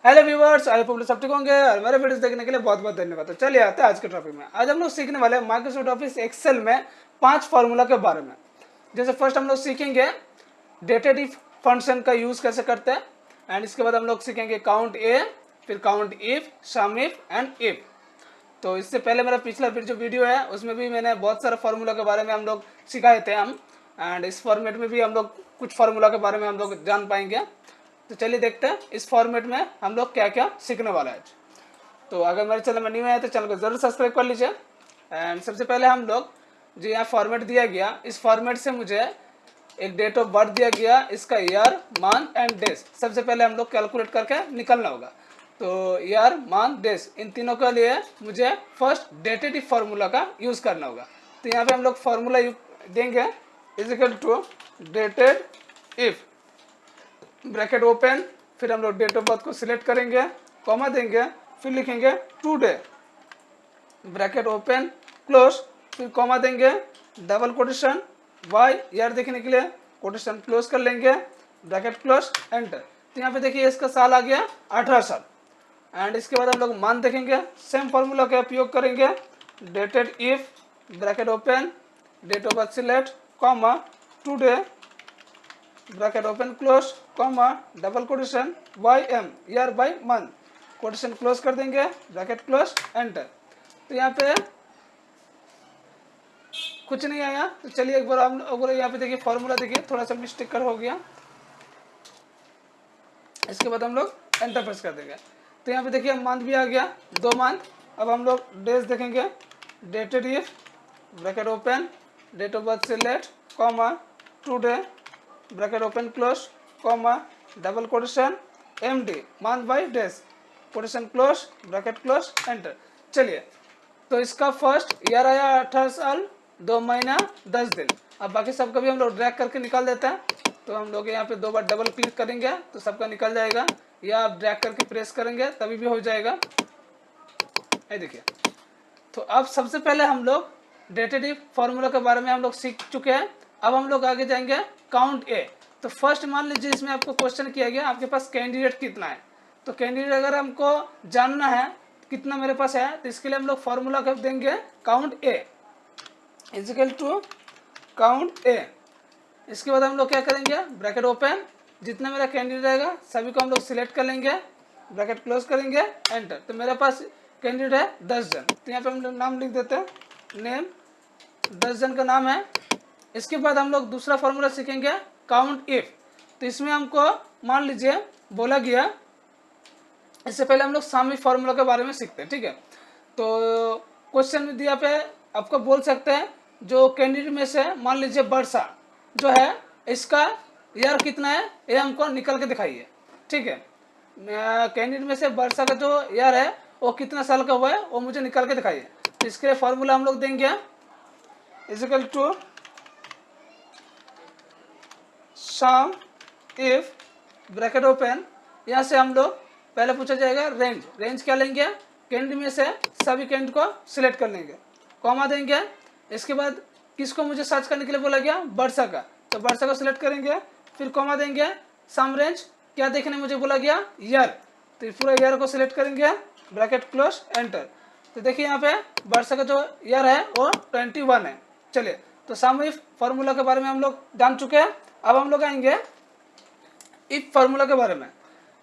Hello viewers, I hope सब ठीक होंगे और मेरे वीडियोस देखने के लिए बहुत बहुत धन्यवाद। तो चलिए आते हैं आज के टॉपिक में। आज हम लोग सीखने वाले हैं माइक्रोसॉफ्ट ऑफिस एक्सेल में 5 फार्मूला के बारे में। जैसे फर्स्ट हम लोग सीखेंगे डेटेड इफ फंक्शन का यूज कैसे करते हैं, एंड इसके बाद हम लोग सीखेंगे काउंट ए, फिर count if, sum if and if. तो इससे पहले मेरा पिछला जो वीडियो है उसमें भी मैंने बहुत सारे फार्मूला के बारे में हम लोग सिखाए थे एंड इस फॉर्मेट में भी हम लोग कुछ फार्मूला के बारे में हम लोग जान पाएंगे। तो चलिए देखते हैं इस फॉर्मेट में हम लोग क्या क्या सीखने वाला है। तो अगर मेरे चैनल में न्यू है तो चैनल को जरूर सब्सक्राइब कर लीजिए। एंड सबसे पहले हम लोग जो यहाँ फॉर्मेट दिया गया, इस फॉर्मेट से मुझे एक डेट ऑफ बर्थ दिया गया, इसका ईयर, मंथ एंड डेज सबसे पहले हम लोग कैलकुलेट करके निकलना होगा। तो ईयर, मंथ, डेज इन तीनों के लिए मुझे फर्स्ट डेटेड इफ फार्मूला का यूज करना होगा। तो यहाँ पे हम लोग फार्मूला देंगे is equal to dated if, bracket open, फिर हम लोग डेट ऑफ बर्थ को सिलेक्ट करेंगे, कॉमा देंगे, फिर लिखेंगे टुडे, ब्रैकेट ओपन क्लोज, फिर कॉमा देंगे, डबल कोटेशन, वाई ईयर देखने के लिए कोटेशन क्लोज कर लेंगे, ब्रैकेट क्लोज, एंटर। तो यहाँ पे देखिए इसका साल आ गया 18 साल। एंड इसके बाद हम लोग मंथ देखेंगे, सेम फार्मूला का उपयोग करेंगे, dated if, bracket open, date of birth select, comma today, bracket open close, comma double quotation, Y M year by month, quotation close कर देंगे, ब्रैकेट क्लोज, एंटर। तो यहाँ पे कुछ नहीं आया। तो चलिए एक बार हम यहाँ पे देखिए फार्मूला देखिए थोड़ा सा मिस्टेक कर हो गया। इसके बाद हम लोग एंटर प्रेस कर देंगे। तो यहाँ पे देखिए मंथ भी आ गया, 2 मंथ। अब हम लोग डेज देखेंगे, dated if, bracket open, date of birth select, comma today, bracket open close, comma double quotation, MD month by days, quotation close, bracket close, enter. चलिए तो इसका फर्स्ट ईयर आया 18 साल 2 महीना 10 दिन। अब बाकी सबका भी हम लोग ड्रैग करके निकाल देते हैं। तो हम लोग यहाँ पे 2 बार डबल क्लिक करेंगे तो सबका निकल जाएगा, या आप ड्रैग करके प्रेस करेंगे तभी भी हो जाएगा। ये देखिए। तो अब सबसे पहले हम लोग डेटेड इफ फार्मूला के बारे में हम लोग सीख चुके हैं। अब हम लोग आगे जाएंगे काउंट ए। तो फर्स्ट मान लीजिए इसमें आपको क्वेश्चन किया गया आपके पास कैंडिडेट कितना है। तो कैंडिडेट अगर हमको जानना है कितना मेरे पास है, तो इसके लिए हम लोग फार्मूला कर देंगे count A is equal to count A. इसके बाद हम लोग क्या करेंगे, ब्रैकेट ओपन, जितना मेरा कैंडिडेट रहेगा सभी को हम लोग सिलेक्ट कर लेंगे, ब्रैकेट क्लोज करेंगे, एंटर। तो मेरे पास कैंडिडेट है 10 जन। तो यहाँ पे हम लोग नाम लिख देते हैं, नेम 10 जन का नाम है। इसके बाद हम लोग दूसरा फार्मूला सीखेंगे काउंट इफ। तो इसमें हमको मान लीजिए बोला गया, इससे पहले हम लोग सम इफ फार्मूला के बारे में सीखते हैं, ठीक है। तो क्वेश्चन में दिया पे आपको बोल सकते हैं जो कैंडिडेट में से मान लीजिए वर्षा जो है, इसका ईयर कितना है ये हमको निकल के दिखाइए, ठीक है। कैंडिडेट में से वर्षा का जो ईयर है वो कितना साल का हुआ है वो मुझे निकल के दिखाइए। तो इसके लिए फार्मूला हम लोग देंगे is equal to sum if, bracket open, यहाँ से हम लोग पहले पूछा जाएगा रेंज। रेंज क्या लेंगे, कैंडिडेट में से सभी कैंडिडेट को सिलेक्ट कर लेंगे, कॉमा देंगे। इसके बाद किसको मुझे सर्च करने के लिए बोला गया, वर्षा का, तो वर्षा को सिलेक्ट करेंगे, फिर कॉमा देंगे। सम रेंज क्या देखने मुझे बोला गया, ईयर, तो पूरा ईयर को सिलेक्ट करेंगे, ब्रैकेट क्लोज, एंटर। तो देखिए यहाँ पे वर्षा का जो ईयर है वो 21 है। चलिए तो सम इफ फार्मूला के बारे में हम लोग जान चुके हैं। अब हम लोग आएंगे इफ फार्मूला के बारे में।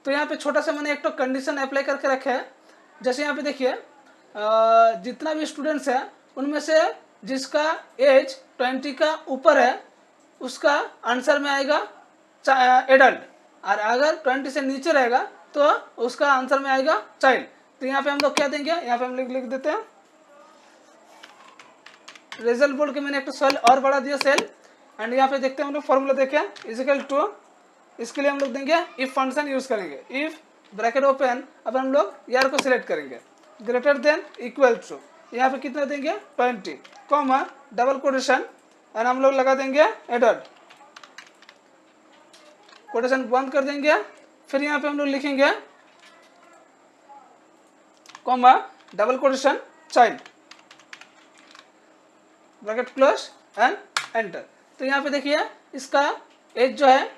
तो यहाँ पे छोटा सा मैंने एक तो कंडीशन अप्लाई करके रखे है। जैसे यहाँ पे देखिए जितना भी स्टूडेंट्स है उनमें से जिसका एज 20 का ऊपर है उसका आंसर में आएगा एडल्ट, और अगर 20 से नीचे रहेगा तो उसका आंसर में आएगा चाइल्ड। तो यहाँ पे हम लोग क्या देंगे, यहाँ पे हम लिख देते हैं रिजल्ट बोल के मैंने एक तो सेल और बढ़ा दिया सेल। एंड यहाँ पे देखते हैं हम लोग फॉर्मूला देखें इज इक्वल टू, इसके लिए हम लोग देंगे इफ फंक्शन यूज करेंगे, इफ, ब्रैकेट ओपन, अब हम लोग ईयर को सिलेक्ट करेंगे, ग्रेटर देन इक्वल टू, यहाँ पे कितना देंगे 20, कॉमा डबल कोटेशन, एंड हम लोग लगा देंगे एडल्ट, कोटेशन बंद कर देंगे। फिर यहाँ पे हम लोग लिखेंगे comma double quotation, child, bracket close and enter. तो यहाँ पे देखिए इसका एज जो है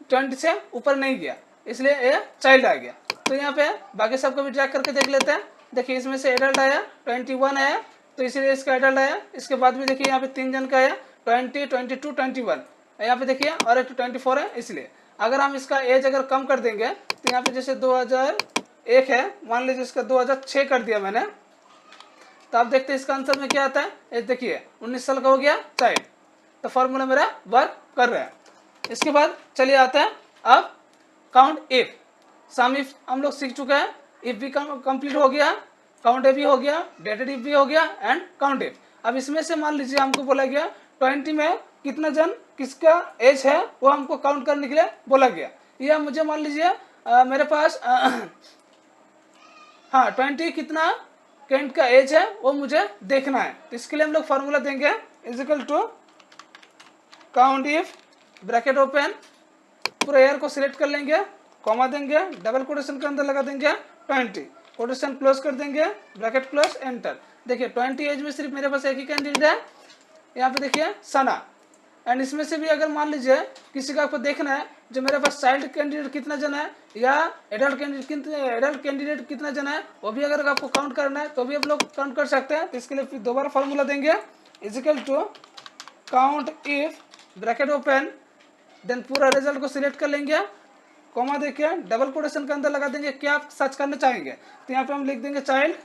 20 से ऊपर नहीं गया, इसलिए ये चाइल्ड आ गया। तो यहाँ पे बाकी सबको भी ट्रैक करके देख लेते हैं। देखिए इसमें से एडल्ट आया 21 आया, तो इसीलिए इसका एडल्ट आया। इसके बाद भी देखिए यहाँ पे 3 जन का आया 20, 22, 21, यहाँ पे देखिए और एक 24 है। इसलिए अगर हम इसका एज अगर कम कर देंगे तो यहाँ पे जैसे 2001 है, मान लीजिए इसका 2006 कर दिया मैंने, तो आप देखते हैं इसका आंसर में क्या आता है। ये देखिए 19 साल का हो गया चाइल्ड, तो फॉर्मूला मेरा वर्क कर रहा है। इसके बाद चलिए आते हैं अब काउंट इफ। सम इफ हम लोग सीख चुके हैं, इफ भी कंप्लीट हो गया, काउंट इफ भी हो गया, डेटेड इफ भी हो गया एंड काउंट इफ। अब इसमें से मान लीजिए हमको बोला गया 20 में कितना जन किसका एज है वो हमको काउंट करने के लिए बोला गया। या मुझे मान लीजिए मेरे पास हाँ 20 कितना कैंट का एज है वो मुझे देखना है। तो इसके लिए हम लोग फार्मूला देंगे is equal to count if bracket open, पूरे एयर को सिलेक्ट कर लेंगे, कॉमा देंगे, डबल कोटेशन के अंदर लगा देंगे 20, कोटेशन क्लोज कर देंगे, ब्रैकेट क्लोज, एंटर। देखिए 20 एज में सिर्फ मेरे पास एक ही कैंडिडेट है, यहाँ पे देखिए सना। एंड इसमें से भी अगर मान लीजिए किसी का आपको देखना है जो मेरे पास चाइल्ड कैंडिडेट कितना जन है या एडल्ट कैंडिडेट कितना जन है, वो भी अगर आपको काउंट करना है तो भी आप लोग काउंट कर सकते हैं। तो इसके लिए फिर दोबारा फॉर्मूला देंगे is equal to count if bracket open, then पूरा रिजल्ट को सिलेक्ट कर लेंगे, कॉमा देके डबल कोटेशन के अंदर लगा देंगे क्या आप सर्च करना चाहेंगे। तो यहाँ पे हम लिख देंगे child,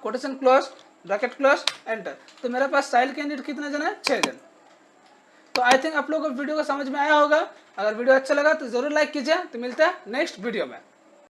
quotation close, bracket close, enter. तो मेरे पास चाइल्ड कैंडिडेट कितना जन है 6 जन। तो आई थिंक आप लोगों को वीडियो को समझ में आया होगा। अगर वीडियो अच्छा लगा तो जरूर लाइक कीजिए। तो मिलते हैं नेक्स्ट वीडियो में।